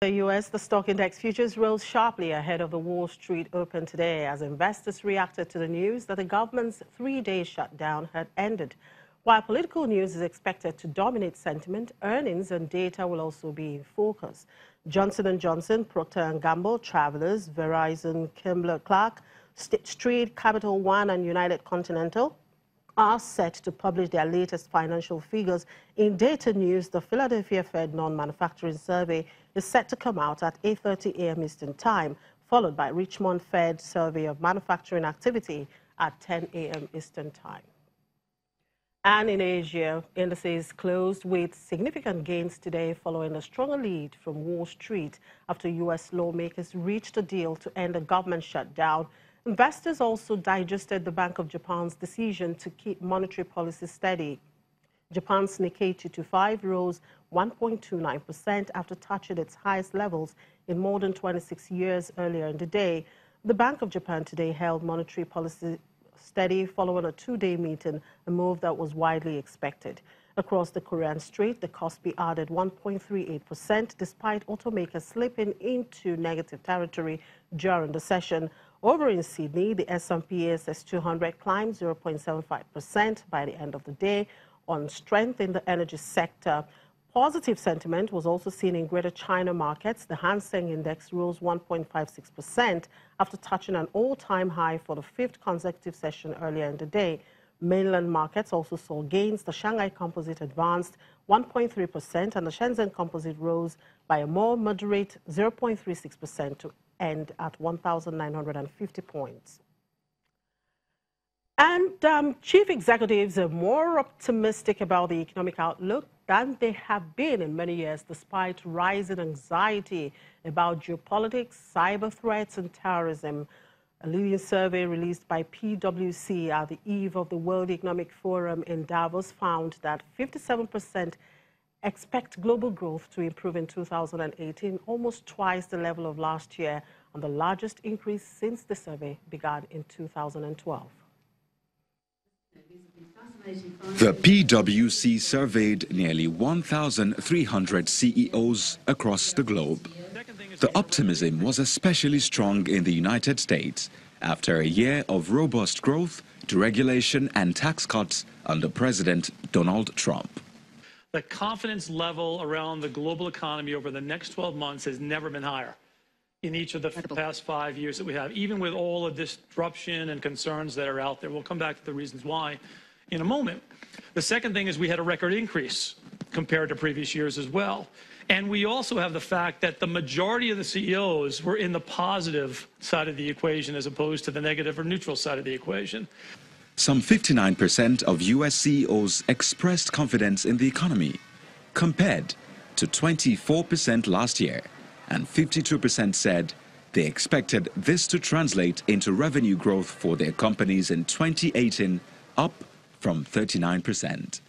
The U.S., the stock index futures rose sharply ahead of the Wall Street Open today as investors reacted to the news that the government's three-day shutdown had ended. While political news is expected to dominate sentiment, earnings and data will also be in focus. Johnson & Johnson, Procter & Gamble, Travelers, Verizon, Kimberly-Clark, State Street, Capital One and United Continental are set to publish their latest financial figures. In data news, the Philadelphia Fed non-manufacturing survey is set to come out at 8:30 a.m. Eastern Time, followed by Richmond Fed survey of manufacturing activity at 10 a.m. Eastern Time. And in Asia, indices closed with significant gains today following a stronger lead from Wall Street after U.S. lawmakers reached a deal to end the government shutdown. Investors also digested the Bank of Japan's decision to keep monetary policy steady. Japan's Nikkei 225 rose 1.29% after touching its highest levels in more than 26 years earlier in the day. The Bank of Japan today held monetary policy steady following a two-day meeting, a move that was widely expected. Across the Korean Strait, the Kospi added 1.38% despite automakers slipping into negative territory during the session. Over in Sydney, the S&P ASX 200 climbed 0.75% by the end of the day on strength in the energy sector. Positive sentiment was also seen in Greater China markets. The Hang Seng Index rose 1.56% after touching an all-time high for the fifth consecutive session earlier in the day. Mainland markets also saw gains. The Shanghai Composite advanced 1.3% and the Shenzhen Composite rose by a more moderate 0.36% to end at 1,950 points. And chief executives are more optimistic about the economic outlook than they have been in many years, despite rising anxiety about geopolitics, cyber threats, and terrorism. A leading survey released by PwC at the eve of the World Economic Forum in Davos found that 57% expect global growth to improve in 2018, almost twice the level of last year, and the largest increase since the survey began in 2012. The PwC surveyed nearly 1,300 CEOs across the globe. The optimism was especially strong in the United States after a year of robust growth, deregulation and tax cuts under President Donald Trump. The confidence level around the global economy over the next 12 months has never been higher in each of the past 5 years that we have, even with all the disruption and concerns that are out there. We'll come back to the reasons why in a moment. The second thing is we had a record increase compared to previous years as well. And we also have the fact that the majority of the CEOs were in the positive side of the equation as opposed to the negative or neutral side of the equation. Some 59% of U.S. CEOs expressed confidence in the economy, compared to 24% last year, and 52% said they expected this to translate into revenue growth for their companies in 2018, up from 39%.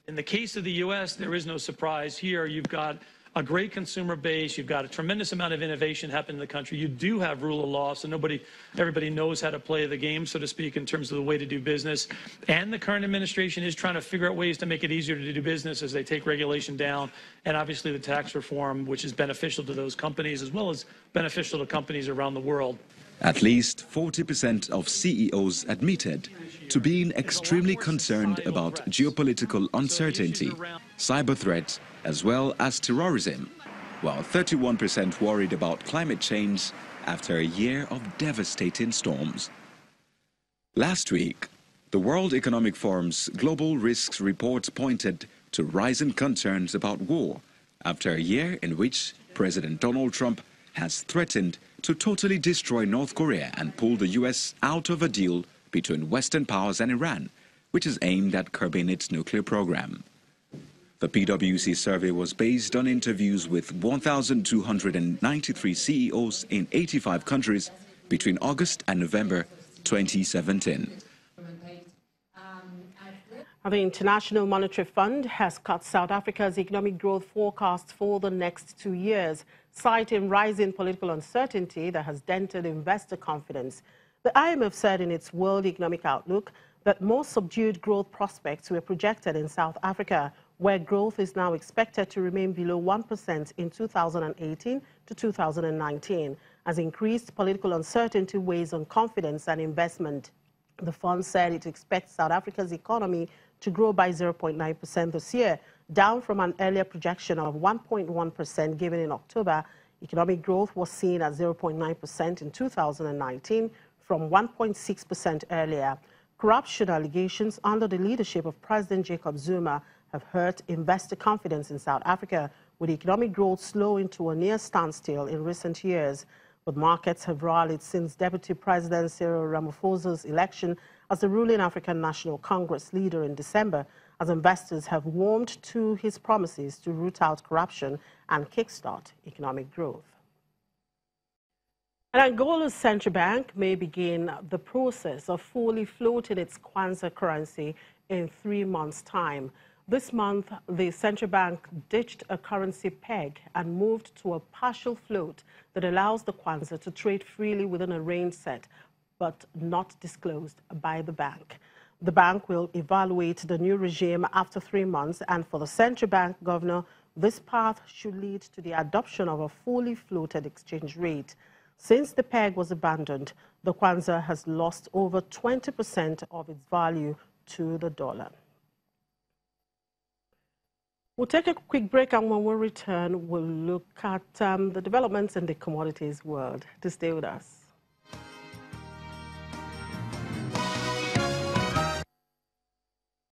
In the case of the U.S., there is no surprise here. You've got a great consumer base. You've got a tremendous amount of innovation happening in the country. You do have rule of law, so everybody knows how to play the game, so to speak, in terms of the way to do business. And the current administration is trying to figure out ways to make it easier to do business as they take regulation down, and obviously the tax reform, which is beneficial to those companies as well as beneficial to companies around the world. At least 40% of CEOs admitted to being extremely concerned about geopolitical uncertainty, cyber threats, as well as terrorism, while 31% worried about climate change after a year of devastating storms. Last week, the World Economic Forum's Global Risks Report pointed to rising concerns about war after a year in which President Donald Trump has threatened to totally destroy North Korea and pull the U.S. out of a deal between Western powers and Iran, which is aimed at curbing its nuclear program. The PwC survey was based on interviews with 1,293 CEOs in 85 countries between August and November 2017. The International Monetary Fund has cut South Africa's economic growth forecast for the next 2 years, citing rising political uncertainty that has dented investor confidence. The IMF said in its World Economic Outlook that more subdued growth prospects were projected in South Africa, where growth is now expected to remain below 1% in 2018 to 2019, as increased political uncertainty weighs on confidence and investment. The fund said it expects South Africa's economy to grow by 0.9% this year, down from an earlier projection of 1.1% given in October. Economic growth was seen at 0.9% in 2019 from 1.6% earlier. Corruption allegations under the leadership of President Jacob Zuma have hurt investor confidence in South Africa, with economic growth slowing to a near standstill in recent years. But markets have rallied since Deputy President Cyril Ramaphosa's election as the ruling African National Congress leader in December, as investors have warmed to his promises to root out corruption and kickstart economic growth. And Angola's central bank may begin the process of fully floating its Kwanza currency in 3 months' time. This month, the central bank ditched a currency peg and moved to a partial float that allows the Kwanza to trade freely within a range set, but not disclosed by the bank. The bank will evaluate the new regime after 3 months, and for the central bank governor, this path should lead to the adoption of a fully floated exchange rate. Since the peg was abandoned, the Kwanza has lost over 20% of its value to the dollar. We'll take a quick break, and when we return, we'll look at the developments in the commodities world. To stay with us.